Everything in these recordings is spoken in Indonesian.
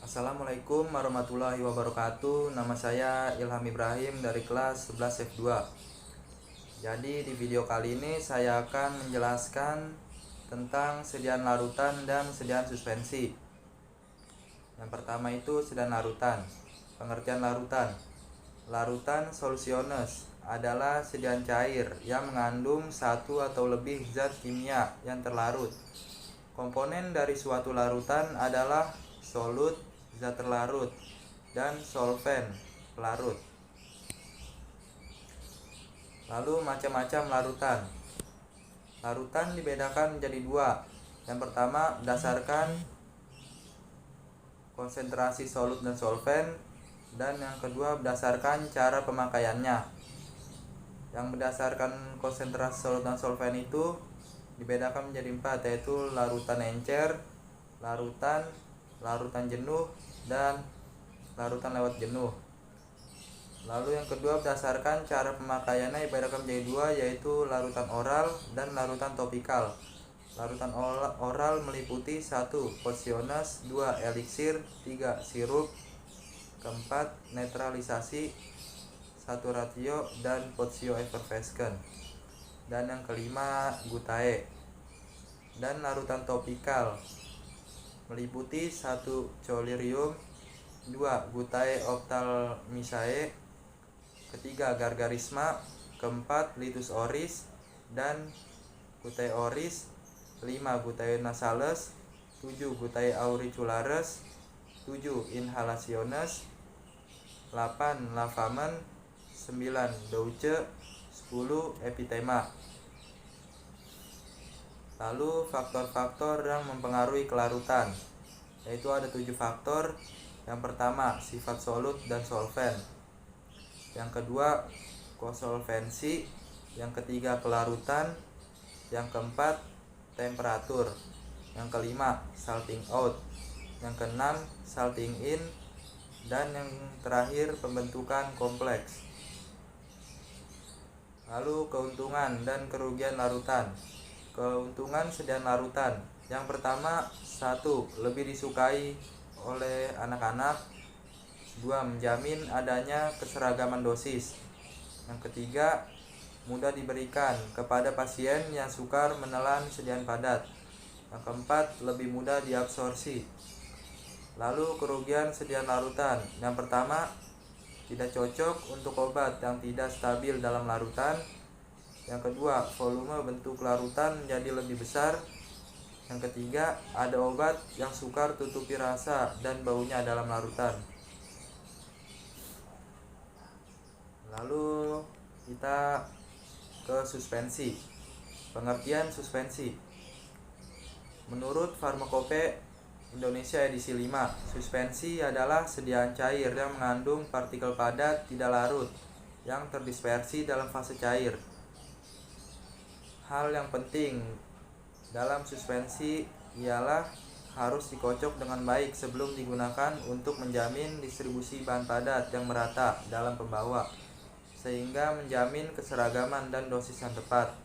Assalamualaikum warahmatullahi wabarakatuh. Nama saya Ilham Ibrahim dari kelas 11 F2. Jadi di video kali ini saya akan menjelaskan tentang sediaan larutan dan sediaan suspensi. Yang pertama itu sediaan larutan. Pengertian larutan. Larutan solusiones adalah sediaan cair yang mengandung satu atau lebih zat kimia yang terlarut. Komponen dari suatu larutan adalah solut, zat terlarut, dan solvent, pelarut. Lalu macam-macam larutan. Larutan dibedakan menjadi dua. Yang pertama berdasarkan konsentrasi solut dan solvent, dan yang kedua berdasarkan cara pemakaiannya. Yang berdasarkan konsentrasi solut dan solvent itu dibedakan menjadi empat, yaitu larutan encer, larutan jenuh, dan larutan lewat jenuh. Lalu yang kedua berdasarkan cara pemakaiannya dibedakan menjadi dua, yaitu larutan oral dan larutan topikal. Larutan oral meliputi 1. Potiones, 2. Eliksir, 3. Sirup, 4. Netralisasi, 1. Ratio, dan potio effervescens. Dan yang kelima gutae. Dan larutan topikal meliputi 1. Cholerium, 2. Gutae ophthalmicae, 3. Gargarisma, 4. Litus oris dan Gutae oris, 5. Gutae nasales, 7. Gutae auricularis, 7. Inhalationes, 8. Lavamen, 9. Douce, 10. Epitema. Lalu faktor-faktor yang mempengaruhi kelarutan, yaitu ada 7 faktor. Yang pertama sifat solut dan solvent, yang kedua kosolvensi, yang ketiga kelarutan, yang keempat temperatur, yang kelima salting out, yang keenam salting in, dan yang terakhir pembentukan kompleks. Lalu keuntungan dan kerugian larutan. Keuntungan sediaan larutan. Yang pertama, 1. Lebih disukai oleh anak-anak. 2. Menjamin adanya keseragaman dosis. Yang ketiga, mudah diberikan kepada pasien yang sukar menelan sediaan padat. Yang keempat, lebih mudah diabsorpsi. Lalu kerugian sediaan larutan. Yang pertama, tidak cocok untuk obat yang tidak stabil dalam larutan. Yang kedua, volume bentuk larutan menjadi lebih besar. Yang ketiga, ada obat yang sukar tutupi rasa dan baunya dalam larutan. Lalu kita ke suspensi. Pengertian suspensi. Menurut Farmakope Indonesia edisi 5, suspensi adalah sediaan cair yang mengandung partikel padat tidak larut yang terdispersi dalam fase cair. Hal yang penting dalam suspensi ialah harus dikocok dengan baik sebelum digunakan untuk menjamin distribusi bahan padat yang merata dalam pembawa, sehingga menjamin keseragaman dan dosis yang tepat.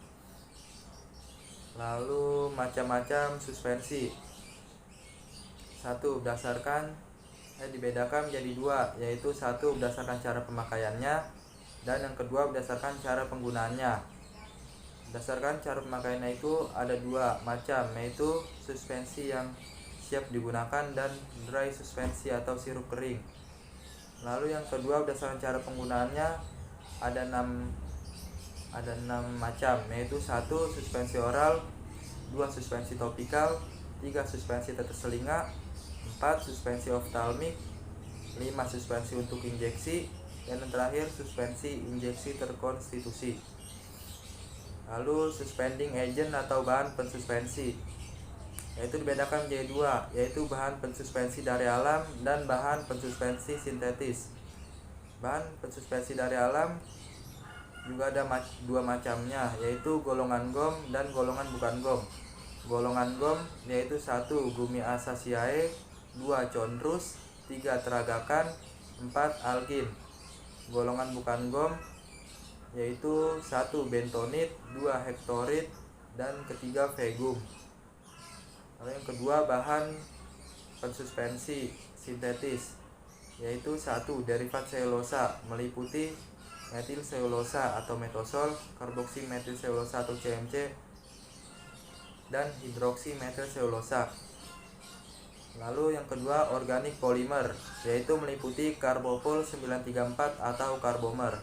Lalu macam-macam suspensi. 1. Dibedakan menjadi dua, yaitu 1. Berdasarkan cara pemakaiannya, dan yang kedua berdasarkan cara penggunaannya. Berdasarkan cara pemakaiannya itu ada 2 macam, yaitu suspensi yang siap digunakan dan dry suspensi atau sirup kering. Lalu yang kedua berdasarkan cara penggunaannya ada 6 macam, yaitu 1. Suspensi oral, 2. Suspensi topikal, 3. Suspensi tetes telinga, 4. Suspensi oftalmik, 5. Suspensi untuk injeksi, dan yang terakhir suspensi injeksi terkonstitusi. Lalu suspending agent atau bahan pensuspensi, yaitu dibedakan menjadi 2, yaitu bahan pensuspensi dari alam dan bahan pensuspensi sintetis. Bahan pensuspensi dari alam juga ada 2 macamnya, yaitu golongan gom dan golongan bukan gom. Golongan gom yaitu 1. Gummi Asaceae, 2. Chondrus, 3. Teragakan, 4. Algin. Golongan bukan gom yaitu 1. Bentonit, 2. Hectorit, dan ketiga Vegum. Lalu yang kedua bahan pensuspensi, sintetis, yaitu 1. Derivat selulosa meliputi metil selulosa atau metosol, karboksi metil selulosa atau CMC, dan hidroksi metil selulosa. Lalu yang kedua, organik polimer, yaitu meliputi karbopol 934 atau karbomer.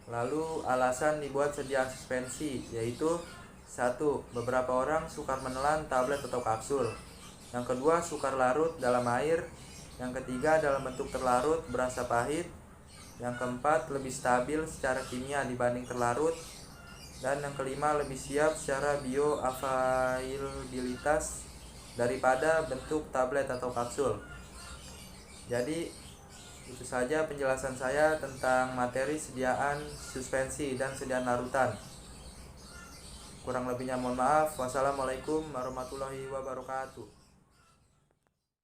Lalu alasan dibuat sediaan suspensi, yaitu 1. Beberapa orang sukar menelan tablet atau kapsul. Yang kedua, sukar larut dalam air. Yang ketiga, dalam bentuk terlarut berasa pahit. Yang keempat, lebih stabil secara kimia dibanding terlarut. Dan yang kelima, lebih siap secara bioavailabilitas daripada bentuk tablet atau kapsul. Jadi itu saja penjelasan saya tentang materi sediaan suspensi dan sediaan larutan. Kurang lebihnya mohon maaf. Wassalamualaikum warahmatullahi wabarakatuh.